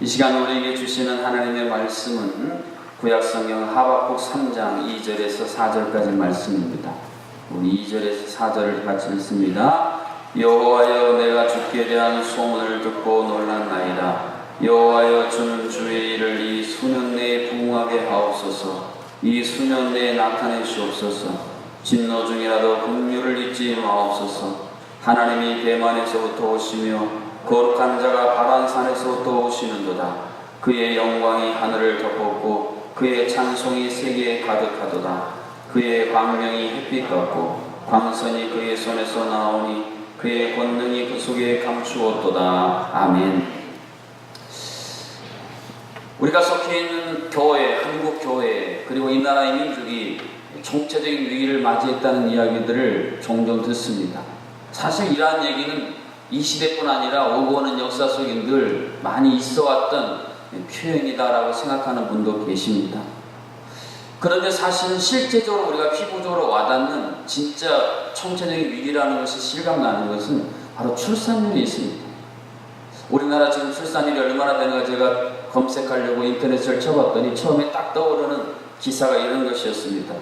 이 시간 우리에게 주시는 하나님의 말씀은 구약성경 하박국 3장 2절에서 4절까지 말씀입니다. 우리 2절에서 4절을 같이 읽습니다. 여호와여, 내가 주께 대한 소문을 듣고 놀랐나이다. 여호와여, 주는 주의 일을 이 수년 내에 부응하게 하옵소서. 이 수년 내에 나타내시옵소서. 진노 중이라도 긍휼을 잊지 마옵소서. 하나님이 대만에서부터 오시며 거룩한 자가 바란산에서부터 오시는도다. 그의 영광이 하늘을 덮었고 그의 찬송이 세계에 가득하도다. 그의 광명이 햇빛 같고 광선이 그의 손에서 나오니 그의 권능이 그 속에 감추었도다. 아멘. 우리가 속해 있는 교회, 한국 교회, 그리고 이 나라의 민족이 총체적인 위기를 맞이했다는 이야기들을 종종 듣습니다. 사실 이러한 얘기는 이 시대뿐 아니라 오고 오는 역사 속에 늘 많이 있어왔던 표현이다라고 생각하는 분도 계십니다. 그런데 사실은 실제적으로 우리가 피부적으로 와닿는 진짜 총체적인 위기라는 것이 실감나는 것은 바로 출산율이 있습니다. 우리나라 지금 출산율이 얼마나 되는가 제가 검색하려고 인터넷을 쳐봤더니 처음에 딱 떠오르는 기사가 이런 것이었습니다.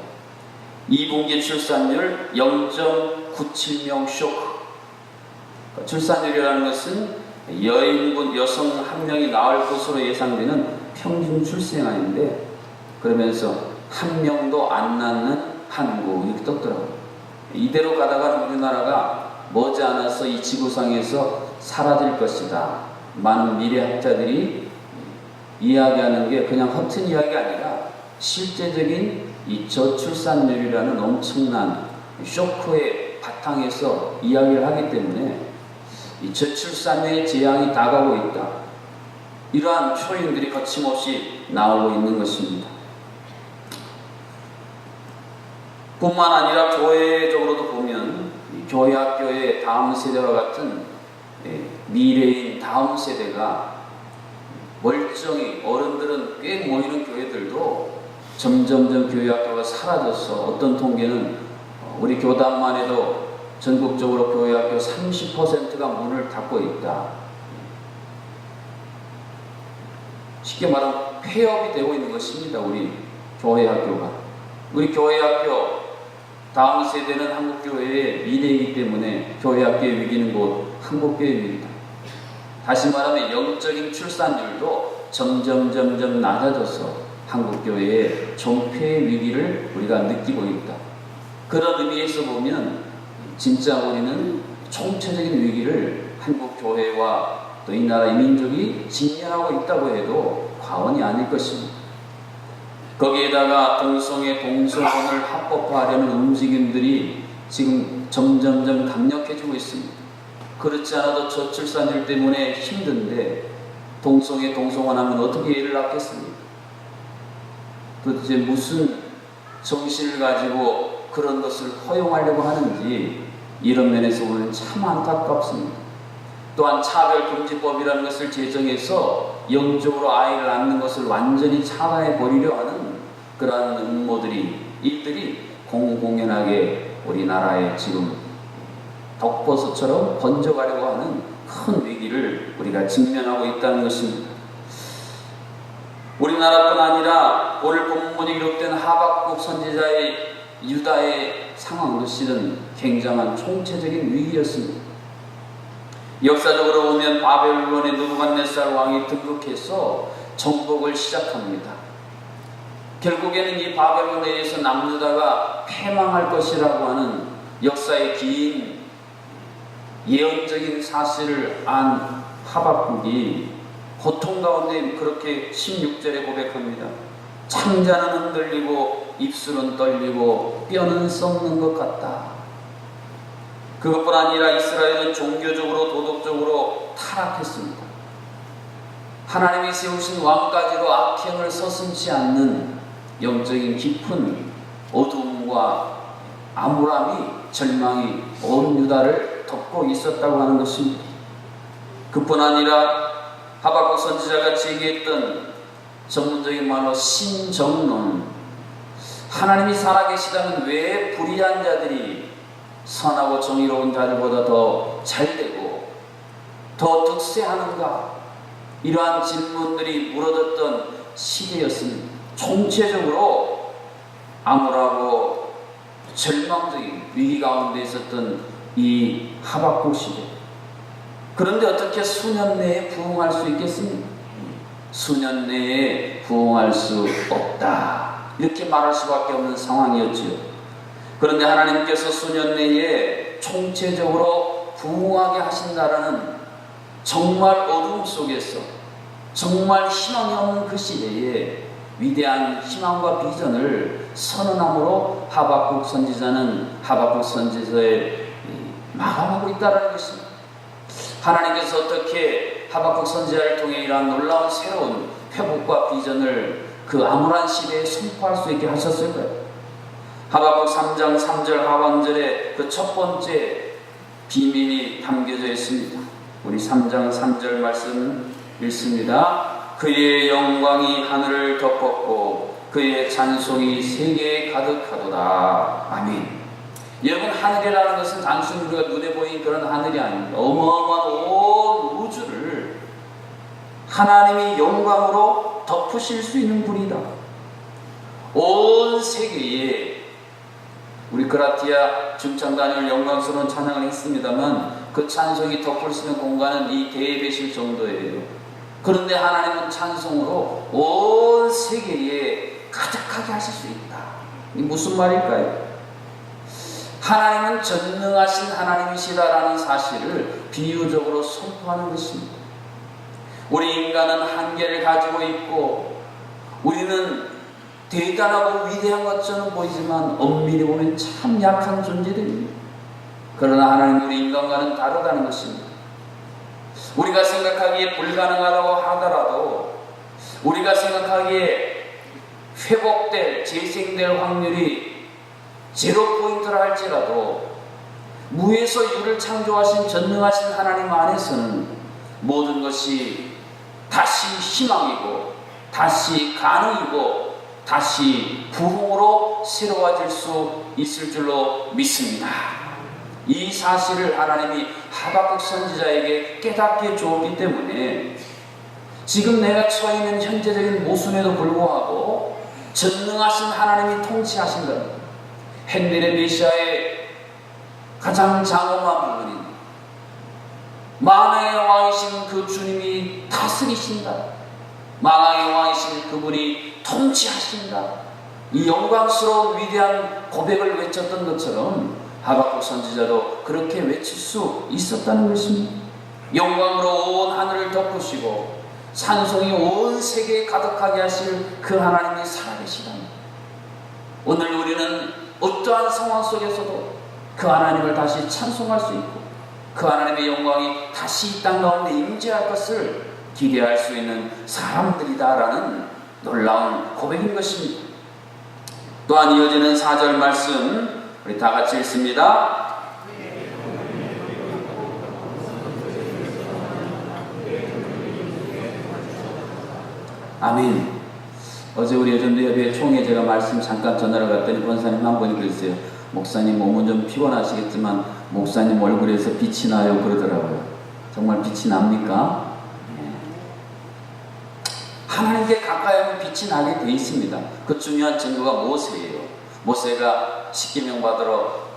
2분기 출산율 0.97명 쇼크. 출산율이라는 것은 여성 한 명이 낳을 것으로 예상되는 평균 출생아인데, 그러면서 한 명도 안 낳는 한국, 이렇게 떴더라고요. 이대로 가다가는 우리나라가 머지않아서 이 지구상에서 사라질 것이다. 많은 미래학자들이 이야기하는 게 그냥 허튼 이야기가 아니라 실제적인 이 저출산율이라는 엄청난 쇼크의 바탕에서 이야기를 하기 때문에 이 저출산의 재앙이 다가오고 있다. 이러한 표현들이 거침없이 나오고 있는 것입니다. 뿐만 아니라 교회적으로도 보면 교회 학교의 다음 세대와 같은 미래인 다음 세대가 멀쩡히 어른들은 꽤 모이는 교회들도 점점점 교회 학교가 사라져서 어떤 통계는 우리 교단만 해도 전국적으로 교회 학교 30%가 문을 닫고 있다. 쉽게 말하면 폐업이 되고 있는 것입니다. 우리 교회 학교가. 우리 교회 학교 다음 세대는 한국교회의 미래이기 때문에 교회 학교의 위기는 곧 한국교회의 위기다. 다시 말하면 영적인 출산율도 점점 낮아져서 한국교회의 종폐의 위기를 우리가 느끼고 있다. 그런 의미에서 보면 진짜 우리는 총체적인 위기를 한국교회와 또 이 나라의 민족이 직면하고 있다고 해도 과언이 아닐 것입니다. 거기에다가 동성애, 동성혼을 합법화하려는 움직임들이 지금 점점 강력해지고 있습니다. 그렇지 않아도 저출산율 때문에 힘든데 동성애, 동성혼하면 어떻게 애를 낳겠습니까? 도대체 무슨 정신을 가지고 그런 것을 허용하려고 하는지 이런 면에서 보면 참 안타깝습니다. 또한 차별금지법이라는 것을 제정해서 영적으로 아이를 낳는 것을 완전히 차단해 버리려 하는 그러한 음모들이, 일들이 공공연하게 우리나라에 지금 독버섯처럼 번져가려고 하는 큰 위기를 우리가 직면하고 있다는 것입니다. 우리나라뿐 아니라 오늘 본문이 기록된 하박국 선지자의 유다의 상황도 실은 굉장한 총체적인 위기였습니다. 역사적으로 보면 바벨론의 느부갓네살 왕이 등극해서 정복을 시작합니다. 결국에는 이 바벨론에 의해서 남유다가 패망할 것이라고 하는 역사의 긴 예언적인 사실을 안 하박국이 고통 가운데 그렇게 16절에 고백합니다. 창자는 흔들리고 입술은 떨리고 뼈는 썩는 것 같다. 그것뿐 아니라 이스라엘은 종교적으로 도덕적으로 타락했습니다. 하나님이 세우신 왕까지도 악행을 서슴지 않는 영적인 깊은 어둠과 암울함이, 절망이 온 유다를 덮고 있었다고 하는 것입니다. 그뿐 아니라 하박국 선지자가 제기했던 전문적인 말로 신정론, 하나님이 살아계시다면 왜 불의한 자들이 선하고 정의로운 자들보다 더 잘되고 더 득세하는가? 이러한 질문들이 물어졌던 시대였습니다. 총체적으로 암울하고 절망적인 위기 가운데 있었던 이 하박국 시대. 그런데 어떻게 수년 내에 부흥할 수 있겠습니까? 수년 내에 부흥할 수 없다, 이렇게 말할 수밖에 없는 상황이었지요. 그런데 하나님께서 수년 내에 총체적으로 부흥하게 하신다라는 정말 어둠 속에서 정말 희망이 없는 그 시대에 위대한 희망과 비전을 선언함으로 하박국 선지자는 하박국 선지서에 마감하고 있다는 것입니다. 하나님께서 어떻게 하박국 선지자를 통해 이러한 놀라운 새로운 회복과 비전을 그 암울한 시대에 선포할 수 있게 하셨을까요? 하박국 3장 3절 하반절에 그 첫 번째 비밀이 담겨져 있습니다. 우리 3장 3절 말씀 읽습니다. 그의 영광이 하늘을 덮었고 그의 찬송이 세계에 가득하도다. 아멘. 여러분, 하늘이라는 것은 단순히 우리가 눈에 보이는 그런 하늘이 아닙니다. 어마어마한 온 우주를 하나님이 영광으로 덮으실 수 있는 분이다. 온 세계에 우리 그라티아 중창단을 영광스러운 찬양을 했습니다만 그 찬송이 덮을 수 있는 공간은 이 대배실 정도예요. 그런데 하나님은 찬송으로 온 세계에 가득하게 하실 수 있다. 이게 무슨 말일까요? 하나님은 전능하신 하나님이시다라는 사실을 비유적으로 선포하는 것입니다. 우리 인간은 한계를 가지고 있고 우리는 대단하고 위대한 것처럼 보이지만 엄밀히 보면 참 약한 존재들입니다. 그러나 하나님 우리 인간과는 다르다는 것입니다. 우리가 생각하기에 불가능하다고 하더라도 우리가 생각하기에 회복될, 재생될 확률이 0%라 할지라도 무에서 유를 창조하신 전능하신 하나님 안에서는 모든 것이 다시 희망이고 다시 가능이고 다시 부흥으로 새로워질 수 있을 줄로 믿습니다. 이 사실을 하나님이 하박국 선지자에게 깨닫게 주었기 때문에 지금 내가 처해 있는 현재적인 모순에도 불구하고 전능하신 하나님이 통치하신다. 헨델의 메시아의 가장 장엄한 부분인 만왕의 왕이신 그 주님이 다스리신다. 만왕의 왕이신 그분이 통치하신다. 이 영광스러운 위대한 고백을 외쳤던 것처럼 하박국 선지자도 그렇게 외칠 수 있었다는 것입니다. 영광으로 온 하늘을 덮으시고 찬송이 온 세계에 가득하게 하실 그 하나님이 살아계시다. 오늘 우리는 어떠한 상황 속에서도 그 하나님을 다시 찬송할 수 있고 그 하나님의 영광이 다시 이 땅 가운데 임재할 것을 기대할 수 있는 사람들이다라는 놀라운 고백인 것입니다. 또한 이어지는 4절 말씀 우리 다 같이 읽습니다. 아멘. 어제 우리 여전도협의회 총회 제가 말씀 잠깐 전하러 갔더니 권사님 한 분이 그랬어요. 목사님 몸은 좀 피곤하시겠지만 목사님 얼굴에서 빛이 나요 그러더라고요. 정말 빛이 납니까? 네. 하나님께 가까이 하면 빛이 나게 돼 있습니다. 그 중요한 증거가 모세예요. 모세가 십계명 받으러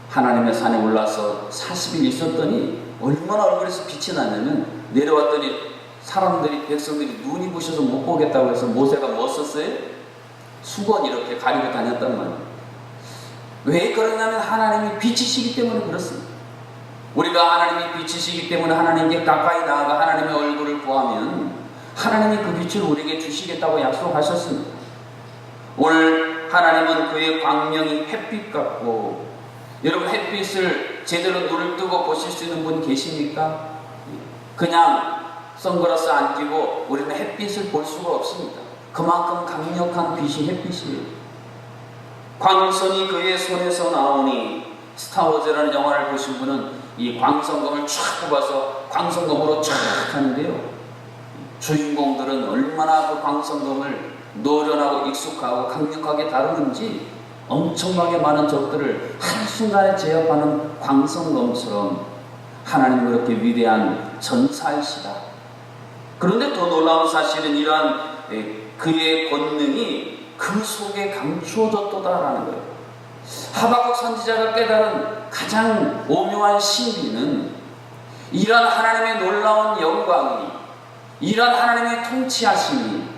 하나님의 산에 올라서 40일 있었더니 얼마나 얼굴에서 빛이 나냐면 내려왔더니 사람들이 백성들이 눈이 부셔서 못 보겠다고 해서 모세가 뭐 썼어요? 수건 이렇게 가리고 다녔단 말이에요. 왜 그러냐면 하나님이 빛이시기 때문에 그렇습니다. 우리가 하나님이 빛이시기 때문에 하나님께 가까이 나아가 하나님의 얼굴을 구하면 하나님이 그 빛을 우리에게 주시겠다고 약속하셨습니다. 오늘 하나님은 그의 광명이 햇빛 같고, 여러분 햇빛을 제대로 눈을 뜨고 보실 수 있는 분 계십니까? 그냥 선글라스 안 끼고 우리는 햇빛을 볼 수가 없습니다. 그만큼 강력한 빛이 햇빛이에요. 광선이 그의 손에서 나오니, 스타워즈라는 영화를 보신 분은 이 광선검을 쫙 뽑아서 광선검으로 쫙 하는데요, 주인공들은 얼마나 그 광선검을 노련하고 익숙하고 강력하게 다루는지 엄청나게 많은 적들을 한순간에 제압하는 광선검처럼 하나님은 그렇게 위대한 전사이시다. 그런데 더 놀라운 사실은 이러한 그의 권능이 그 속에 감추어졌도다라는 거예요. 하박국 선지자가 깨달은 가장 오묘한 신비는 이러한 하나님의 놀라운 영광이, 이러한 하나님의 통치하심이,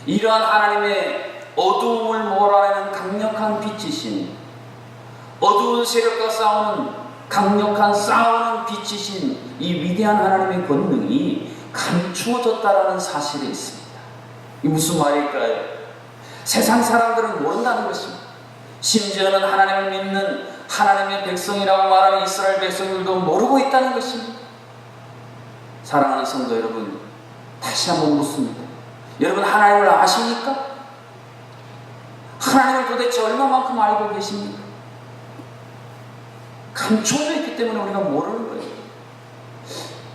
이러한 하나님의 어두움을 몰아내는 강력한 빛이신, 어두운 세력과 싸우는 강력한 싸우는 빛이신 이 위대한 하나님의 권능이 감추어졌다라는 사실이 있습니다. 이 무슨 말일까요? 세상 사람들은 모른다는 것입니다. 심지어는 하나님을 믿는 하나님의 백성이라고 말하는 이스라엘 백성들도 모르고 있다는 것입니다. 사랑하는 성도 여러분, 다시 한번 묻습니다. 여러분, 하나님을 아십니까? 하나님을 도대체 얼마만큼 알고 계십니까? 감춰져 있기 때문에 우리가 모르는 거예요.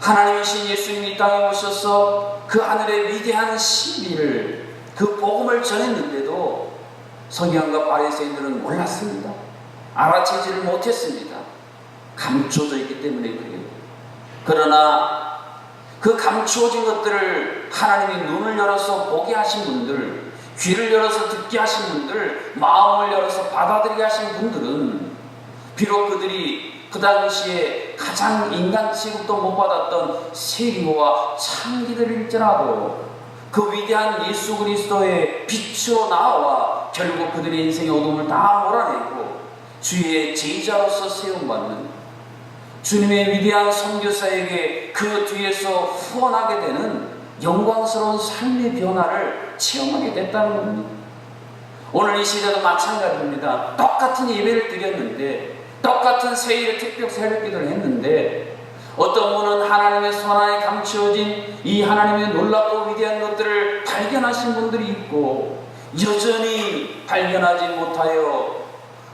하나님이신 예수님이 이 땅에 오셔서 그 하늘의 위대한 신비를, 그 복음을 전했는데도 서기관과 바리새인들은 몰랐습니다. 알아채지를 못했습니다. 감춰져 있기 때문에 그래요. 그러나 그 감추어진 것들을 하나님이 눈을 열어서 보게 하신 분들, 귀를 열어서 듣게 하신 분들, 마음을 열어서 받아들이게 하신 분들은 비록 그들이 그 당시에 가장 인간 취급도 못 받았던 세리와 창기들일지라도 그 위대한 예수 그리스도의 빛으로 나와 결국 그들의 인생의 어둠을 다 몰아내고 주의 제자로서 세움받는 주님의 위대한 선교사에게 그 뒤에서 후원하게 되는 영광스러운 삶의 변화를 체험하게 됐다는 겁니다. 오늘 이 시대도 마찬가지입니다. 똑같은 예배를 드렸는데, 똑같은 세일의 특별 새벽기도를 했는데, 어떤 분은 하나님의 손 안에 감추어진 이 하나님의 놀랍고 위대한 것들을 발견하신 분들이 있고, 여전히 발견하지 못하여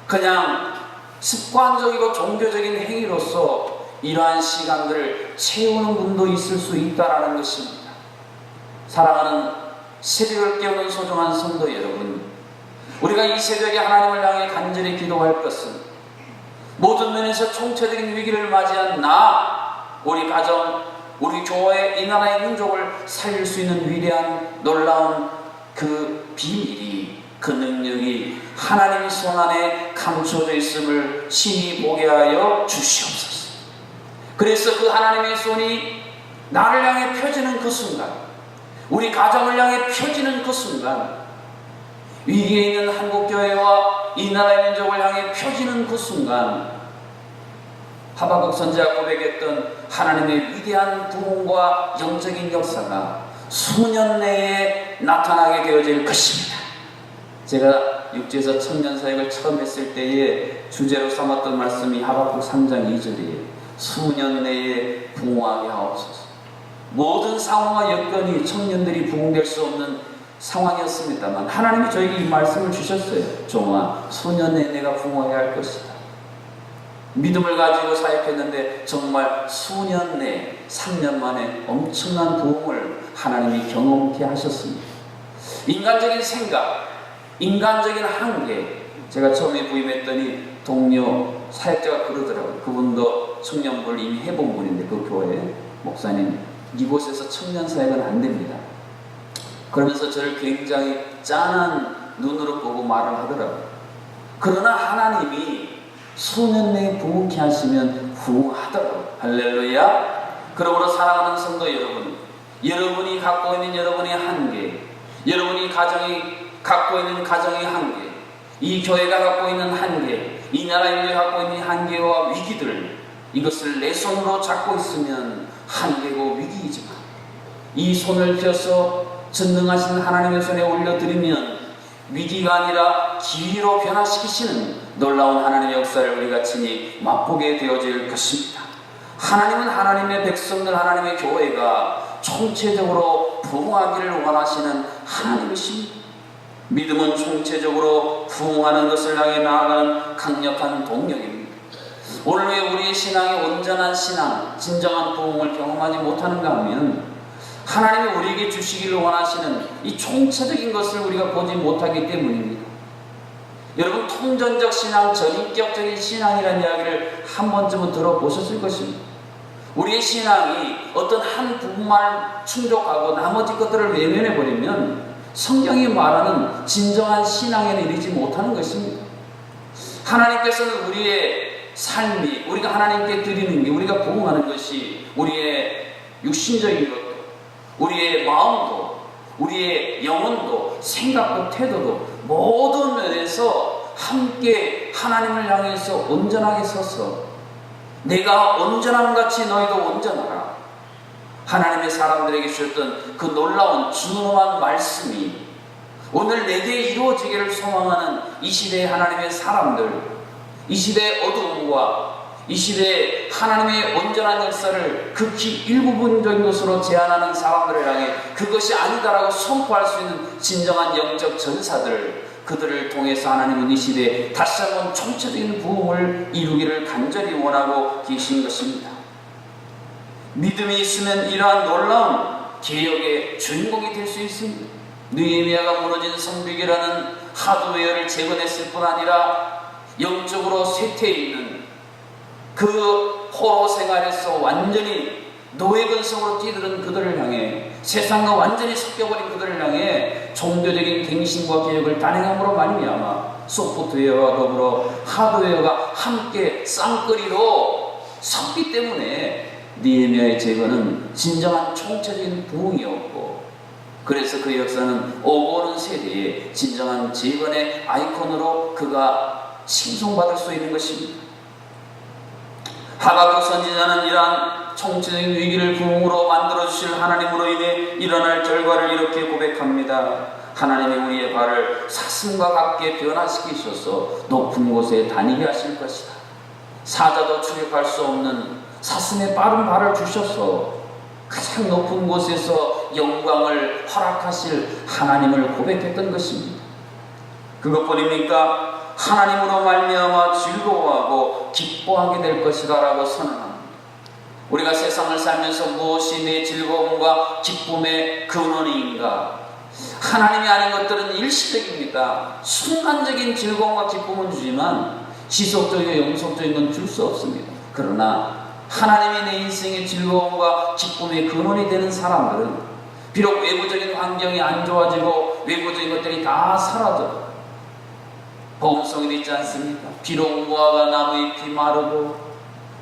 그냥 습관적이고 종교적인 행위로서 이러한 시간들을 채우는 분도 있을 수 있다는 것입니다. 사랑하는 새벽을 깨우는 소중한 성도 여러분, 우리가 이 새벽에 하나님을 향해 간절히 기도할 것은 모든 면에서 총체적인 위기를 맞이한 우리 가정, 우리 교회, 이 나라의 민족을 살릴 수 있는 위대한 놀라운 그 비밀이, 그 능력이 하나님의 손 안에 감춰져 있음을 신이 보게 하여 주시옵소서. 그래서 그 하나님의 손이 나를 향해 펴지는 그 순간, 우리 가정을 향해 펴지는 그 순간, 위기에 있는 한국교회와 이 나라의 민족을 향해 펴지는 그 순간, 하박국 선지자가 고백했던 하나님의 위대한 부흥과 영적인 역사가 수년 내에 나타나게 되어질 것입니다. 제가 육지에서 청년사역을 처음 했을 때에 주제로 삼았던 말씀이 하박국 3장 2절이에요. 수년 내에 부흥하게 하옵소서. 모든 상황과 여건이 청년들이 부흥될 수 없는 상황이었습니다만 하나님이 저에게 이 말씀을 주셨어요. 종아, 수년 내에 내가 부흥하게 할 것이다. 믿음을 가지고 사역했는데 정말 수년 내에 3년 만에 엄청난 부흥을 하나님이 경험케 하셨습니다. 인간적인 생각, 인간적인 한계, 제가 처음에 부임했더니 동료 사역자가 그러더라고요. 그분도 청년부를 이미 해본 분인데 그 교회 목사님, 이곳에서 청년 사역은 안 됩니다. 그러면서 저를 굉장히 짠한 눈으로 보고 말을 하더라고요. 그러나 하나님이 수년 내에 부흥케 하시면 부흥하더라고요. 할렐루야. 그러므로 사랑하는 성도 여러분, 여러분이 갖고 있는 여러분의 한계, 여러분이 갖고 있는 가정의 한계, 이 교회가 갖고 있는 한계, 이 나라의 갖고 있는 한계와 위기들, 이것을 내 손으로 잡고 있으면 한계고 위기이지만 이 손을 펴서 전능하신 하나님의 손에 올려드리면 위기가 아니라 기회로 변화시키시는 놀라운 하나님의 역사를 우리가 친히 맛보게 되어질 것입니다. 하나님은 하나님의 백성들, 하나님의 교회가 총체적으로 부흥하기를 원하시는 하나님이십니다. 믿음은 총체적으로 부흥하는 것을 향해 나아가는 강력한 동력입니다. 오늘 왜 우리의 신앙이 온전한 신앙, 진정한 부흥을 경험하지 못하는가 하면 하나님이 우리에게 주시기를 원하시는 이 총체적인 것을 우리가 보지 못하기 때문입니다. 여러분, 통전적 신앙, 전인격적인 신앙이라는 이야기를 한 번쯤은 들어보셨을 것입니다. 우리의 신앙이 어떤 한 부분만 충족하고 나머지 것들을 외면해버리면 성경이 말하는 진정한 신앙에 이르지 못하는 것입니다. 하나님께서는 우리의 삶이, 우리가 하나님께 드리는 게, 우리가 부응하는 것이 우리의 육신적인 것도, 우리의 마음도, 우리의 영혼도, 생각도, 태도도 모든 면에서 함께 하나님을 향해서 온전하게 서서 내가 온전함 같이 너희도 온전하라. 하나님의 사람들에게 주셨던 그 놀라운 준엄한 말씀이 오늘 내게 이루어지기를 소망하는 이 시대의 하나님의 사람들, 이 시대의 어두움과 이 시대의 하나님의 온전한 역사를 극히 일부분적인 것으로 제한하는 사람들을 향해 그것이 아니다라고 선포할 수 있는 진정한 영적 전사들, 그들을 통해서 하나님은 이 시대에 다시 한번 총체적인 부흥을 이루기를 간절히 원하고 계신 것입니다. 믿음이 있으면 이러한 놀라운 개혁의 주인공이 될 수 있습니다. 느헤미야가 무너진 성벽이라는 하드웨어를 재건했을 뿐 아니라 영적으로 쇠퇴해 있는 그 포로 생활에서 완전히 노예 근성으로 뛰들은 그들을 향해, 세상과 완전히 섞여버린 그들을 향해 종교적인 갱신과 개혁을 단행함으로 말미암아 소프트웨어와 더불어 하드웨어가 함께 쌍끌이로 섰기 때문에 느헤미야의 재건은 진정한 총체적인 부흥이었고, 그래서 그 역사는 오고 오는 세대의 진정한 재건의 아이콘으로 그가 칭송받을 수 있는 것입니다. 하박국 선지자는 이러한 총체적인 위기를 부흥으로 만들어주실 하나님으로 인해 일어날 결과를 이렇게 고백합니다. 하나님이 우리의 발을 사슴과 같게 변화시키셔서 높은 곳에 다니게 하실 것이다. 사자도 출입할 수 없는 사슴의 빠른 발을 주셔서 가장 높은 곳에서 영광을 허락하실 하나님을 고백했던 것입니다. 그것뿐입니까? 하나님으로 말미암아 즐거워하고 기뻐하게 될 것이다 라고 선언합니다. 우리가 세상을 살면서 무엇이 내 즐거움과 기쁨의 근원인가? 하나님이 아닌 것들은 일시적입니다. 순간적인 즐거움과 기쁨은 주지만 지속적이고 영속적인 건 줄 수 없습니다. 그러나 하나님이 내 인생의 즐거움과 기쁨의 근원이 되는 사람들은 비록 외부적인 환경이 안 좋아지고 외부적인 것들이 다 사라져, 보험성이 있지 않습니까? 비록 무화과 나무잎이 마르고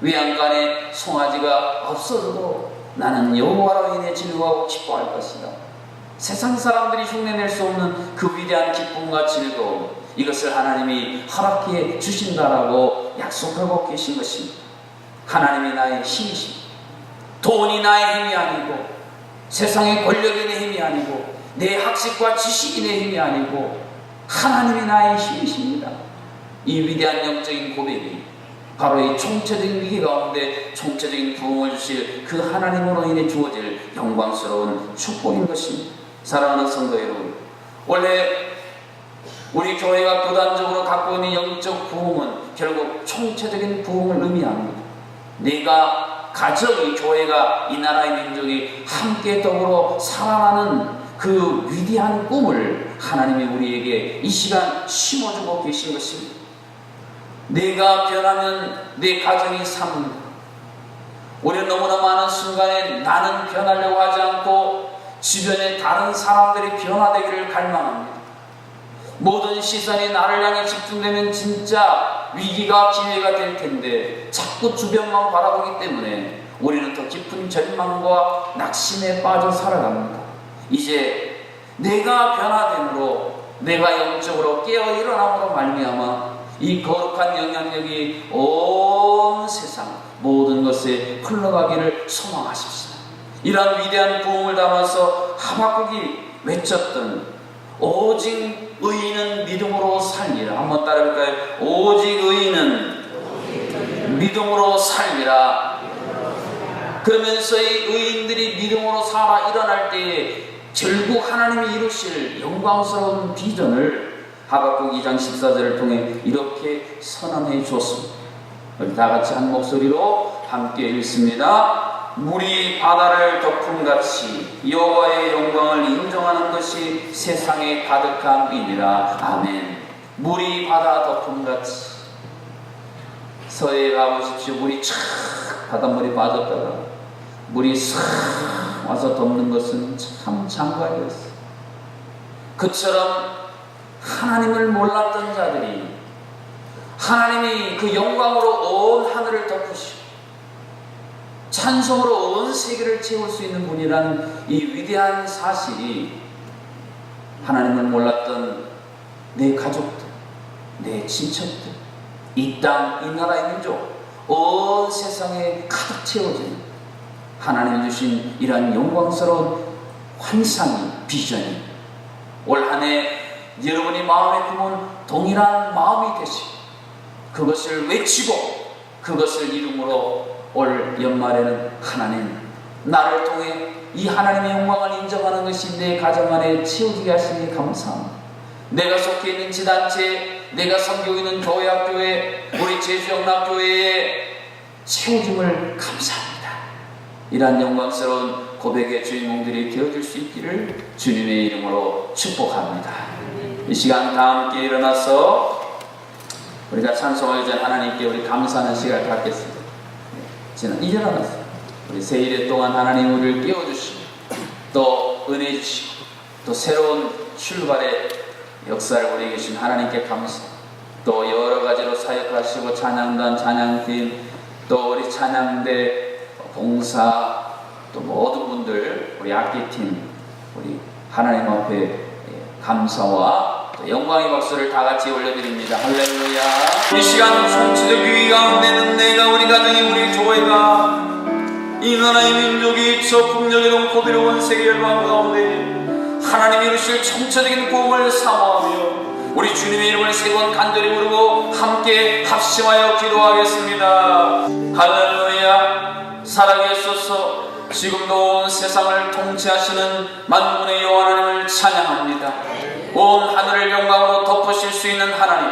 외양간에 송아지가 없어져도 나는 여호와로 인해 즐거워하고 기뻐할 것이다. 세상 사람들이 흉내낼 수 없는 그 위대한 기쁨과 즐거움, 이것을 하나님이 허락해 주신다라고 약속하고 계신 것입니다. 하나님이 나의 힘이십니다. 돈이 나의 힘이 아니고, 세상의 권력이 내 힘이 아니고, 내 학식과 지식이 내 힘이 아니고, 하나님이 나의 힘이십니다. 이 위대한 영적인 고백이 바로 이 총체적인 위기 가운데 총체적인 부흥을 주실 그 하나님으로 인해 주어질 영광스러운 축복인 것입니다. 사랑하는 성도 여러분, 원래 우리 교회가 교단적으로 갖고 있는 영적 부흥은 결국 총체적인 부흥을 의미합니다. 내가, 가정이, 교회가, 이 나라의 민족이 함께 더불어 살아가는 그 위대한 꿈을 하나님이 우리에게 이 시간 심어주고 계신 것입니다. 내가 변하면 내 가정이 삽니다. 우리는 너무나 많은 순간에 나는 변하려고 하지 않고 주변의 다른 사람들이 변화되기를 갈망합니다. 모든 시선이 나를 향해 집중되면 진짜 위기가 기회가 될 텐데 자꾸 주변만 바라보기 때문에 우리는 더 깊은 절망과 낙심에 빠져 살아갑니다. 이제 내가 변화됨으로, 내가 영적으로 깨어 일어남으로 말미암아 이 거룩한 영향력이 온 세상 모든 것에 흘러가기를 소망하십시다. 이러한 위대한 부흥을 담아서 하박국이 외쳤던 오직 의인은 믿음으로 살리라. 한번 따라해볼까요? 오직 의인은 믿음으로 살리라. 그러면서 이 의인들이 믿음으로 살아 일어날 때에 결국 하나님이 이루실 영광스러운 비전을 하박국 2장 14절을 통해 이렇게 선언해 주었습니다. 우리 다 같이 한 목소리로 함께 읽습니다. 물이 바다를 덮음같이 여호와의 영광을 인정하는 것이 세상에 가득함이니라. 아멘. 물이 바다 덮음같이, 서해에 가보십시오. 물이 촥 바닷물이 빠졌다가 물이 싹 와서 덮는 것은 참 장관이었어. 그처럼 하나님을 몰랐던 자들이 하나님이 그 영광으로 온 하늘을 덮으시고 찬송으로 온 세계를 채울 수 있는 분이라는 이 위대한 사실이 하나님을 몰랐던 내 가족들, 내 친척들, 이 땅, 이 나라, 이 민족, 온 세상에 가득 채워지는 하나님이 주신 이러한 영광스러운 환상이, 비전이 올 한 해 여러분이 마음에 품은 동일한 마음이 되시고 그것을 외치고 그것을 이름으로 올 연말에는 하나님, 나를 통해 이 하나님의 영광을 인정하는 것이 내 가정 안에 채워지게 하시니 감사합니다. 내가 속해 있는 지단체, 내가 섬기고 있는 교회 학교에, 우리 제주영락교회에 채워짐을 감사합니다. 이러한 영광스러운 고백의 주인공들이 되어줄 수 있기를 주님의 이름으로 축복합니다. 이 시간 다 함께 일어나서 우리가 찬송하기 전 하나님께 우리 감사하는 시간을 갖겠습니다. 일어났어요. 우리 새 일에 동안 하나님 우리를 깨워주시고 또 은혜 주시고 또 새로운 출발의 역사를 우리에게 주신 하나님께 감사, 또 여러 가지로 사역하시고 찬양단, 찬양팀, 또 우리 찬양대 봉사, 또 모든 분들, 우리 악기팀, 우리 하나님 앞에 감사와 또 영광의 박수를 다 같이 올려드립니다. 할렐루야. 이 시간 총체적 위기 가운데는 내가, 우리 가정이, 우리 교회가, 이 나라의 민족이 적극적이고 고비로운 세계 열방 가운데 하나님 이루실 총체적인 구원을 사모하며 우리 주님의 이름을 세 번 간절히 부르고 함께 합심하여 기도하겠습니다. 할렐루야. 살아계소서. 지금도 온 세상을 통치하시는 만군의 여호와 하나님을 찬양합니다. 온 하늘을 영광으로 덮으실 수 있는 하나님,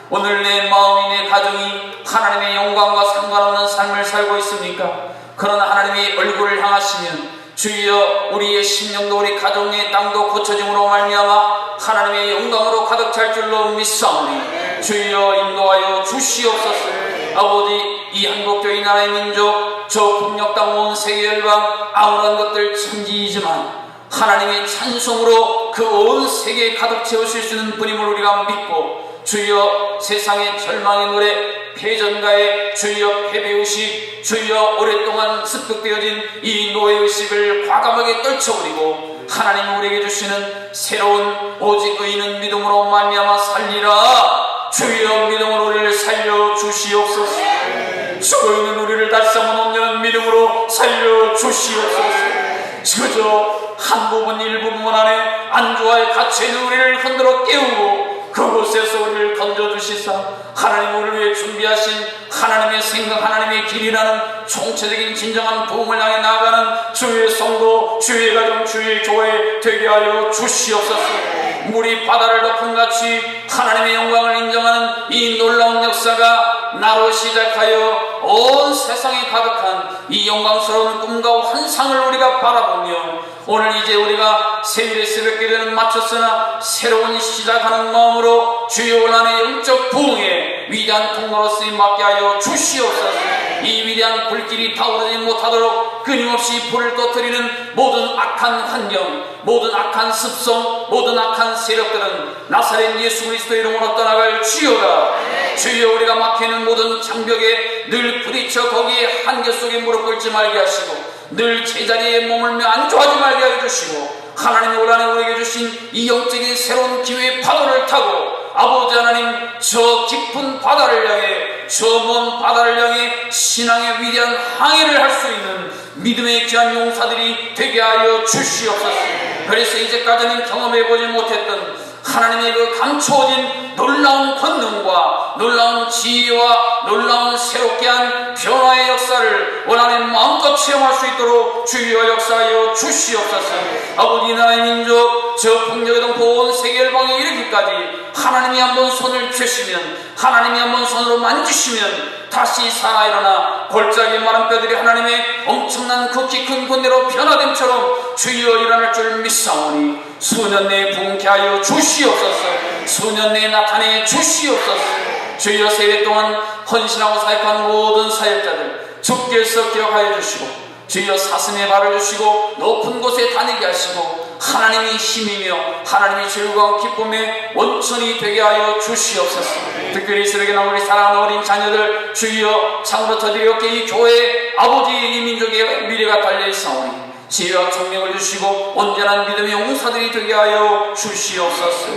오늘 내 마음이, 내 가정이 하나님의 영광과 상관없는 삶을 살고 있습니까? 그러나 하나님의 얼굴을 향하시면 주여 우리의 심령도 우리 가정의 땅도 고쳐짐으로 말미암아 하나님의 영광으로 가득 찰 줄로 믿사오니 주여 인도하여 주시옵소서. 아버지, 이 한국교회 나라의 민족, 저 북녘 땅 온 세계 열방 아무런 것들 천지이지만 하나님의 찬송으로 그 온 세계에 가득 채우실 수 있는 분임을 우리가 믿고 주여 세상의 절망의 노래, 패전가의 주여 패배의식, 주여 오랫동안 습득되어진 이 노예의식을 과감하게 떨쳐버리고 하나님 우리에게 주시는 새로운 오직 의인은 믿음으로 말미암아 살리라. 주여 믿음으로 우리를 살려 주시옵소서. 죽어있는 우리를 다시 한번 온전한 믿음으로 살려 주시옵소서. 그저 한 부분 일부분 안에 안주하에 갇혀있는 우리를 흔들어 깨우고 그곳에서 우리를 건져주시사 하나님 우리를 위해 준비하신 하나님의 생각, 하나님의 길이라는 총체적인 진정한 부흥을 향해 나아가는 주의 성도, 주의 가정, 주의 교회 되게 하여 주시옵소서. 물이 바다를 덮은 같이 하나님의 영광을 인정하는 이 놀라운 역사가 나로 시작하여 온 세상에 가득한 이 영광스러운 꿈과 환상을 우리가 바라보며 오늘 이제 우리가 세일의 새벽 기도는 마쳤으나 새로운 시작하는 마음으로 주여 올 한해 영적 부흥의 위대한 통로로 쓰임 받게 하여 주시옵소서. 이 위대한 불길이 타오르지 못하도록 끊임없이 불을 꺼뜨리는 모든 악한 환경, 모든 악한 습성, 모든 악한 세력들은 나사렛 예수 그리스도의 이름으로 떠나갈 주여가 주여 우리가 막히는 모든 장벽에 늘 부딪혀 거기에 한계 속에 무릎 꿇지 말게 하시고 늘 제자리에 머물며 안주하지 말게 해주시고 하나님이 올 한해 우리에게 주신 이 영적인 새로운 기회의 파도를 타고 아버지 하나님 저 깊은 바다를 향해 저 먼 바다를 향해 신앙의 위대한 항해를 할 수 있는 믿음의 귀한 용사들이 되게 하여 주시옵소서. 그래서 이제까지는 경험해보지 못했던 하나님의 그 감추어진 놀라운 권능과 놀라운 지혜와 놀라운 새롭게 한 변화의 역사를 원하는 마음껏 체험할 수 있도록 주여 역사하여 주시옵소서. 아버지 나라의 민족 저 북녘의 온 세계 열방에 이르기까지 하나님이 한번 손을 펴시면 하나님이 한번 손으로 만지시면 다시 살아 일어나 골짜기 마른 뼈들이 하나님의 엄청난 극히 큰 권대로 변화됨처럼 주여 일어날 줄 믿사오니 수년 내에 부흥케 하여 주시옵소서. 수년 내에 나타내 주시옵소서. 주여 세례 동안 헌신하고 사역한 모든 사역자들 주께서 기억하여 주시고 주여 사슴에 발을 주시고 높은 곳에 다니게 하시고 하나님이 힘이며 하나님이 즐거운 기쁨의 원천이 되게 하여 주시옵소서. 특별히 새벽에 나온 우리 사랑하는 어린 자녀들 주여 참으로 저들이 어깨 이 교회 아버지 이 민족의 미래가 달려있사오니 지혜와 총명을 주시고 온전한 믿음의 용사들이 되게 하여 주시옵소서.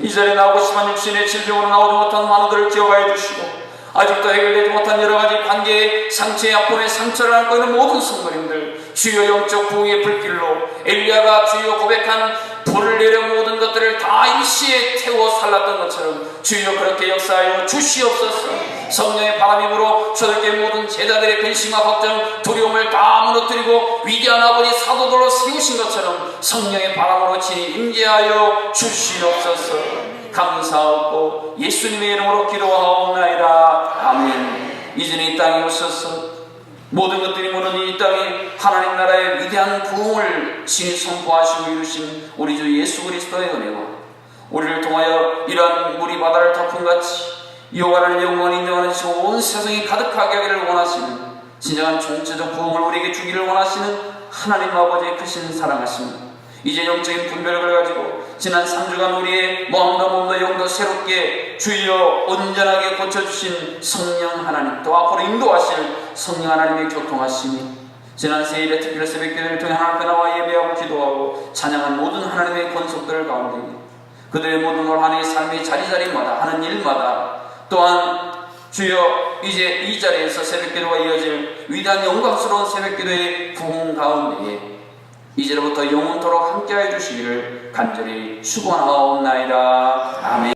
이 자리에 나오고 싶은 육신의 질병으로 나오지 못한 환우들을 기억하여 주시고 아직도 해결되지 못한 여러가지 관계의 상처의 아픔의 상처를 안고 있는 모든 성도님들 주여 영적 부흥의 불길로 엘리야가 주여 고백한 불을 내려 모든 것들을 다 일시에 태워 살랐던 것처럼 주여 그렇게 역사하여 주시옵소서. 성령의 바람이 불어 저들께 모든 제자들의 근심과 걱정 두려움을 다 무너뜨리고 위대한 아버지 사도들로 세우신 것처럼 성령의 바람으로 친히 임재하여 주시옵소서. 감사하고 예수님의 이름으로 기도하옵나이다. 아멘. 이전에 이 땅에 오셔서 모든 것들이 무너진 이 땅에 하나님 나라의 위대한 부흥을 친히 선포하시고 이루신 우리 주 예수 그리스도의 은혜와 우리를 통하여 이러한 물이 바다를 덮음같이 이어가는 영원히 인정하는 온 세상이 가득하게 하기를 원하시는 진정한 총체적 부흥을 우리에게 주기를 원하시는 하나님 아버지의 크신 사랑하심, 이제 영적인 분별을 가지고 지난 3주간 우리의 몸도 영도 새롭게 주여 온전하게 고쳐주신 성령 하나님, 또 앞으로 인도하실 성령 하나님의 교통하심이 지난 세일의 특별 새벽기도를 통해 하나님 앞에 나와 예배하고 기도하고 찬양한 모든 하나님의 권속들 가운데 그들의 모든 올 한 해의 삶의 자리자리마다 하는 일마다 또한 주여 이제 이 자리에서 새벽기도가 이어질 위대한 영광스러운 새벽기도의 부흥 가운데에 이제로부터 영원토록 함께하여 주시기를 간절히 축원하옵나이다. 아멘.